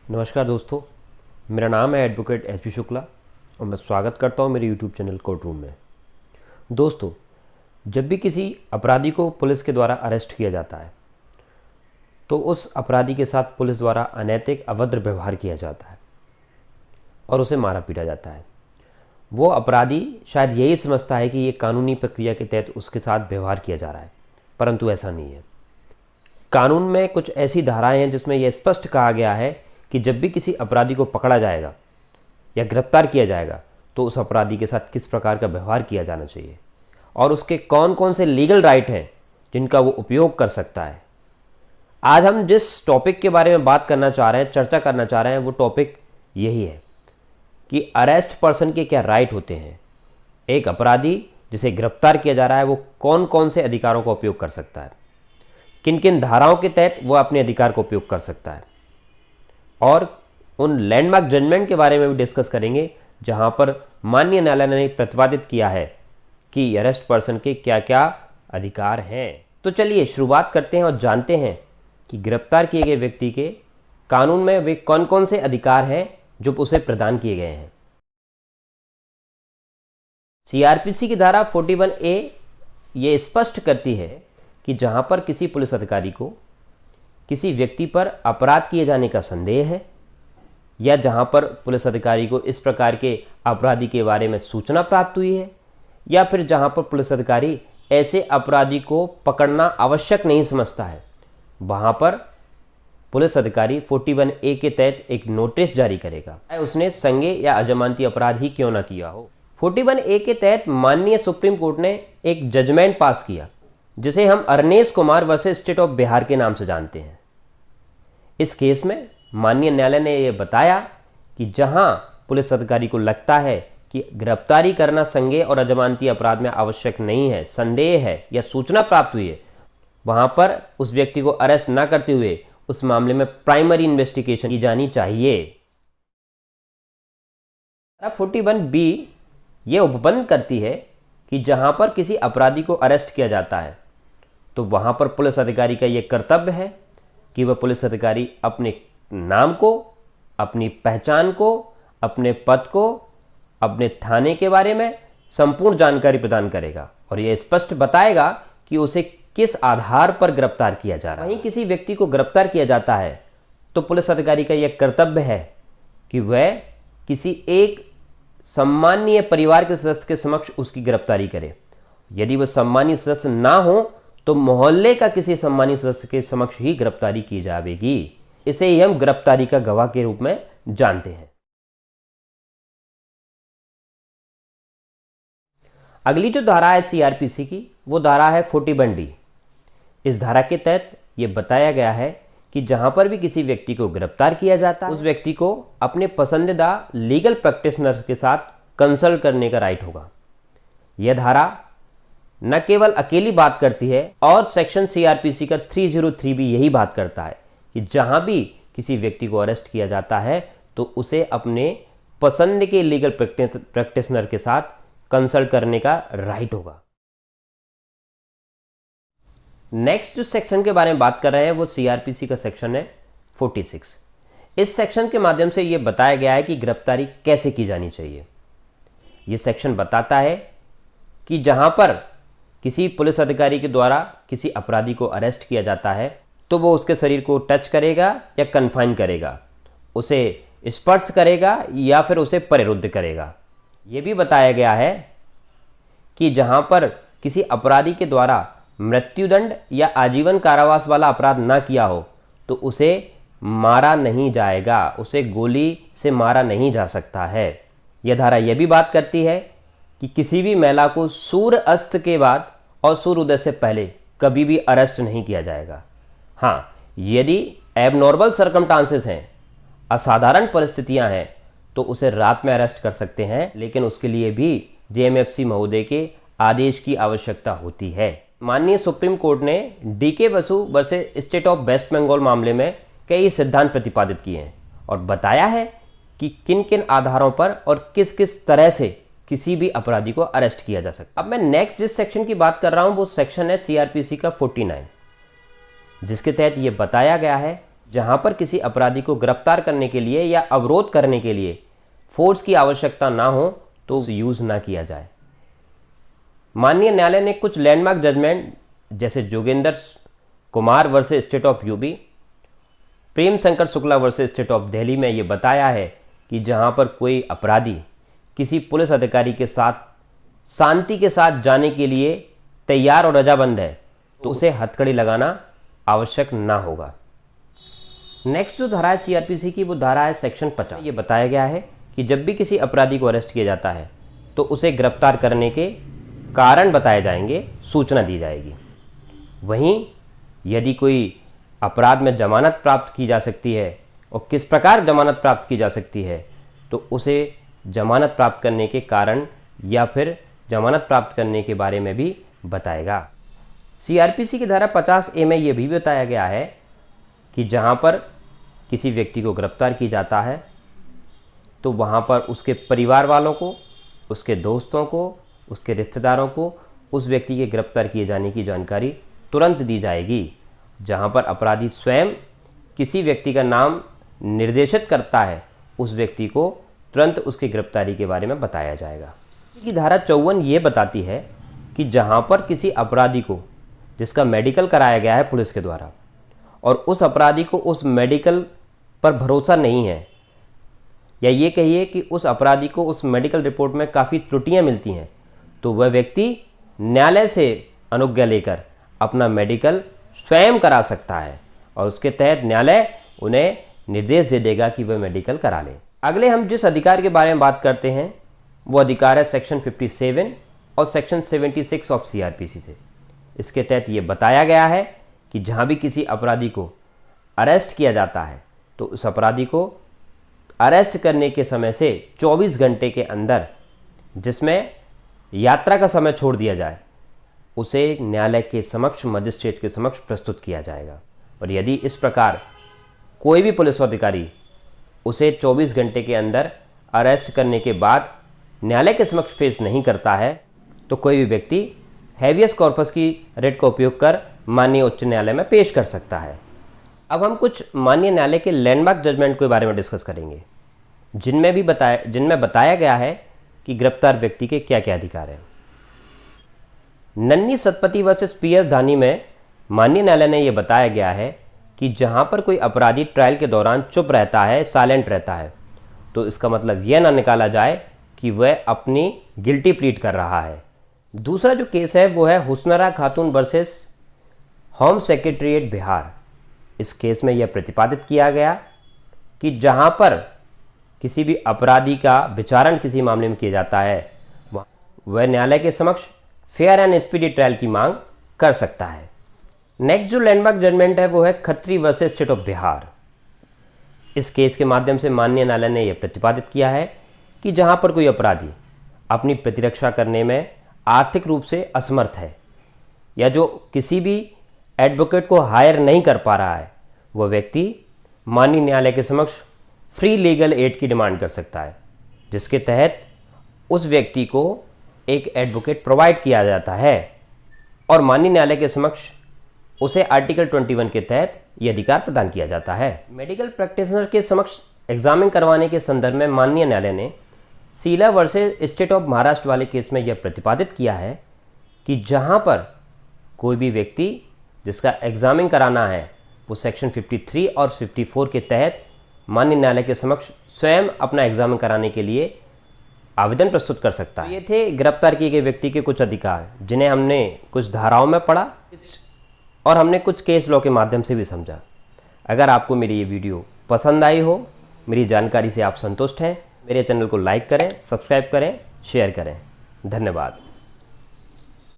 नमस्कार दोस्तों, मेरा नाम है एडवोकेट एस पी शुक्ला और मैं स्वागत करता हूं मेरे यूट्यूब चैनल कोर्ट रूम में। दोस्तों, जब भी किसी अपराधी को पुलिस के द्वारा अरेस्ट किया जाता है तो उस अपराधी के साथ पुलिस द्वारा अनैतिक अभद्र व्यवहार किया जाता है और उसे मारा पीटा जाता है। वो अपराधी शायद यही समझता है कि ये कानूनी प्रक्रिया के तहत उसके साथ व्यवहार किया जा रहा है, परंतु ऐसा नहीं है। कानून में कुछ ऐसी धाराएं हैं जिसमें यह स्पष्ट कहा गया है कि जब भी किसी अपराधी को पकड़ा जाएगा या गिरफ्तार किया जाएगा तो उस अपराधी के साथ किस प्रकार का व्यवहार किया जाना चाहिए और उसके कौन कौन से लीगल राइट हैं जिनका वो उपयोग कर सकता है। आज हम जिस टॉपिक के बारे में बात करना चाह रहे हैं, चर्चा करना चाह रहे हैं, वो टॉपिक यही है कि अरेस्ट पर्सन के क्या राइट होते हैं। एक अपराधी जिसे गिरफ्तार किया जा रहा है वो कौन कौन से अधिकारों का उपयोग कर सकता है, किन किन धाराओं के तहत वो अपने अधिकार का उपयोग कर सकता है, और उन लैंडमार्क जजमेंट के बारे में भी डिस्कस करेंगे जहां पर माननीय न्यायालय ने प्रतिपादित किया है कि अरेस्ट पर्सन के क्या क्या अधिकार हैं। तो चलिए शुरुआत करते हैं और जानते हैं कि गिरफ्तार किए गए व्यक्ति के कानून में वे कौन कौन से अधिकार हैं जो उसे प्रदान किए गए हैं। सीआरपीसी की धारा 41A ये स्पष्ट करती है कि जहां पर किसी पुलिस अधिकारी को किसी व्यक्ति पर अपराध किए जाने का संदेह है या जहां पर पुलिस अधिकारी को इस प्रकार के अपराधी के बारे में सूचना प्राप्त हुई है या फिर जहां पर पुलिस अधिकारी ऐसे अपराधी को पकड़ना आवश्यक नहीं समझता है, वहां पर पुलिस अधिकारी 41A के तहत एक नोटिस जारी करेगा, उसने संज्ञेय या अजमानती अपराध ही क्यों ना किया हो। 41A के तहत माननीय सुप्रीम कोर्ट ने एक जजमेंट पास किया जिसे हम Arnesh Kumar versus State of Bihar के नाम से जानते हैं। इस केस में माननीय न्यायालय ने यह बताया कि जहां पुलिस अधिकारी को लगता है कि गिरफ्तारी करना संज्ञेय और अजमानती अपराध में आवश्यक नहीं है, संदेह है या सूचना प्राप्त हुई है, वहां पर उस व्यक्ति को अरेस्ट न करते हुए उस मामले में प्राइमरी इन्वेस्टिगेशन की जानी चाहिए। 41B यह उपबंध करती है कि जहां पर किसी अपराधी को अरेस्ट किया जाता है तो वहां पर पुलिस अधिकारी का यह कर्तव्य है कि वह पुलिस अधिकारी अपने नाम को, अपनी पहचान को, अपने पद को, अपने थाने के बारे में संपूर्ण जानकारी प्रदान करेगा और यह स्पष्ट बताएगा कि उसे किस आधार पर गिरफ्तार किया जा रहा है। वहीं किसी व्यक्ति को गिरफ्तार किया जाता है तो पुलिस अधिकारी का यह कर्तव्य है कि वह किसी एक सम्मानीय परिवार के सदस्य के समक्ष उसकी गिरफ्तारी करे। यदि वह सम्मानीय सदस्य ना हो तो मोहल्ले का किसी सम्मानीय सदस्य के समक्ष ही गिरफ्तारी की जाएगी। इसे ही हम गिरफ्तारी का गवाह के रूप में जानते हैं। अगली जो धारा है सीआरपीसी की वो धारा है 41D। इस धारा के तहत यह बताया गया है कि जहां पर भी किसी व्यक्ति को गिरफ्तार किया जाता है उस व्यक्ति को अपने पसंदीदा लीगल प्रैक्टिशनर के साथ कंसल्ट करने का राइट होगा। यह धारा न केवल अकेली बात करती है और सेक्शन सीआरपीसी का 303 भी यही बात करता है कि जहां भी किसी व्यक्ति को अरेस्ट किया जाता है तो उसे अपने पसंद के लीगल प्रैक्टिशनर के साथ कंसल्ट करने का राइट होगा। नेक्स्ट जो सेक्शन के बारे में बात कर रहे हैं वो सीआरपीसी का सेक्शन है 46। इस सेक्शन के माध्यम से यह बताया गया है कि गिरफ्तारी कैसे की जानी चाहिए। यह सेक्शन बताता है कि जहां पर किसी पुलिस अधिकारी के द्वारा किसी अपराधी को अरेस्ट किया जाता है तो वो उसके शरीर को टच करेगा या कन्फाइन करेगा, उसे स्पर्श करेगा या फिर उसे परिरुद्ध करेगा। ये भी बताया गया है कि जहां पर किसी अपराधी के द्वारा मृत्युदंड या आजीवन कारावास वाला अपराध ना किया हो तो उसे मारा नहीं जाएगा, उसे गोली से मारा नहीं जा सकता है। यह धारा यह भी बात करती है कि किसी भी महिला को सूर्य अस्त के बाद और सूर्य उदय से पहले कभी भी अरेस्ट नहीं किया जाएगा। हाँ, यदि एबनॉर्मल सर्कमस्टांसेस हैं, असाधारण परिस्थितियां हैं, तो उसे रात में अरेस्ट कर सकते हैं, लेकिन उसके लिए भी जेएमएफसी महोदय के आदेश की आवश्यकता होती है। माननीय सुप्रीम कोर्ट ने DK Basu versus State of West Bengal मामले में कई सिद्धांत प्रतिपादित किए हैं और बताया है कि किन किन आधारों पर और किस किस तरह से किसी भी अपराधी को अरेस्ट किया जा सकता। अब मैं नेक्स्ट जिस सेक्शन की बात कर रहा हूं वो सेक्शन है सीआरपीसी का 49, जिसके तहत यह बताया गया है जहां पर किसी अपराधी को गिरफ्तार करने के लिए या अवरोध करने के लिए फोर्स की आवश्यकता ना हो तो उसे यूज ना किया जाए। माननीय न्यायालय ने कुछ लैंडमार्क जजमेंट जैसे Jogendra Kumar versus State of UP, Prem Shankar Shukla versus State of Delhi में ये बताया है कि जहां पर कोई अपराधी किसी पुलिस अधिकारी के साथ शांति के साथ जाने के लिए तैयार और रजामंद है तो उसे हथकड़ी लगाना आवश्यक ना होगा। नेक्स्ट जो धारा है सीआरपीसी की वो धारा है सेक्शन 50। ये बताया गया है कि जब भी किसी अपराधी को अरेस्ट किया जाता है तो उसे गिरफ्तार करने के कारण बताए जाएंगे, सूचना दी जाएगी। वहीं यदि कोई अपराध में जमानत प्राप्त की जा सकती है और किस प्रकार जमानत प्राप्त की जा सकती है तो उसे जमानत प्राप्त करने के कारण या फिर जमानत प्राप्त करने के बारे में भी बताएगा। सीआरपीसी की धारा 50A में यह भी बताया गया है कि जहां पर किसी व्यक्ति को गिरफ्तार किया जाता है तो वहां पर उसके परिवार वालों को, उसके दोस्तों को, उसके रिश्तेदारों को उस व्यक्ति के गिरफ्तार किए जाने की जानकारी तुरंत दी जाएगी। जहां पर अपराधी स्वयं किसी व्यक्ति का नाम निर्देशित करता है उस व्यक्ति को तुरंत उसकी गिरफ्तारी के बारे में बताया जाएगा। की धारा 54 ये बताती है कि जहां पर किसी अपराधी को जिसका मेडिकल कराया गया है पुलिस के द्वारा और उस अपराधी को उस मेडिकल पर भरोसा नहीं है या ये कहिए कि उस अपराधी को उस मेडिकल रिपोर्ट में काफ़ी त्रुटियां मिलती हैं तो वह व्यक्ति न्यायालय से अनुज्ञा लेकर अपना मेडिकल स्वयं करा सकता है और उसके तहत न्यायालय उन्हें निर्देश दे देगा कि वह मेडिकल करा ले। अगले हम जिस अधिकार के बारे में बात करते हैं वो अधिकार है सेक्शन 57 और सेक्शन 76 ऑफ सीआरपीसी से। इसके तहत ये बताया गया है कि जहाँ भी किसी अपराधी को अरेस्ट किया जाता है तो उस अपराधी को अरेस्ट करने के समय से 24 घंटे के अंदर, जिसमें यात्रा का समय छोड़ दिया जाए, उसे न्यायालय के समक्ष, मजिस्ट्रेट के समक्ष प्रस्तुत किया जाएगा। और यदि इस प्रकार कोई भी पुलिस अधिकारी उसे 24 घंटे के अंदर अरेस्ट करने के बाद न्यायालय के समक्ष पेश नहीं करता है तो कोई भी व्यक्ति हैवियस कॉर्पस की रिट का उपयोग कर माननीय उच्च न्यायालय में पेश कर सकता है। अब हम कुछ माननीय न्यायालय के लैंडमार्क जजमेंट के बारे में डिस्कस करेंगे जिनमें बताया गया है कि गिरफ्तार व्यक्ति के क्या क्या अधिकार हैं। नन्नी सतपति वर्सेस पीएस धानी में माननीय न्यायालय ने यह बताया गया है कि जहां पर कोई अपराधी ट्रायल के दौरान चुप रहता है, साइलेंट रहता है, तो इसका मतलब यह ना निकाला जाए कि वह अपनी गिल्टी प्लीड कर रहा है। दूसरा जो केस है वो है हुस्नरा खातून वर्सेस होम सेक्रेटरीट बिहार। इस केस में यह प्रतिपादित किया गया कि जहां पर किसी भी अपराधी का विचारण किसी मामले में किया जाता है वह न्यायालय के समक्ष फेयर एंड स्पीडी ट्रायल की मांग कर सकता है। नेक्स्ट जो लैंडमार्क जजमेंट है वो है Khatri versus State of Bihar. इस केस के माध्यम से माननीय न्यायालय ने यह प्रतिपादित किया है कि जहां पर कोई अपराधी अपनी प्रतिरक्षा करने में आर्थिक रूप से असमर्थ है या जो किसी भी एडवोकेट को हायर नहीं कर पा रहा है, वह व्यक्ति माननीय न्यायालय के समक्ष फ्री लीगल एड की डिमांड कर सकता है, जिसके तहत उस व्यक्ति को एक एडवोकेट प्रोवाइड किया जाता है और माननीय न्यायालय के समक्ष उसे आर्टिकल 21 के तहत यह अधिकार प्रदान किया जाता है। मेडिकल प्रैक्टिशनर के समक्ष एग्जामिन करवाने के संदर्भ में माननीय न्यायालय ने सीला वर्सेस स्टेट ऑफ महाराष्ट्र वाले केस में यह प्रतिपादित किया है कि जहां पर कोई भी व्यक्ति जिसका एग्जामिन कराना है वो सेक्शन 53 और 54 के तहत माननीय न्यायालय के समक्ष स्वयं अपना एग्जामिन कराने के लिए आवेदन प्रस्तुत कर सकता है। ये थे गिरफ्तार किए गए व्यक्ति के कुछ अधिकार जिन्हें हमने कुछ धाराओं में पढ़ा और हमने कुछ केस लॉ के माध्यम से भी समझा। अगर आपको मेरी ये वीडियो पसंद आई हो, मेरी जानकारी से आप संतुष्ट हैं, मेरे चैनल को लाइक करें, सब्सक्राइब करें, शेयर करें। धन्यवाद।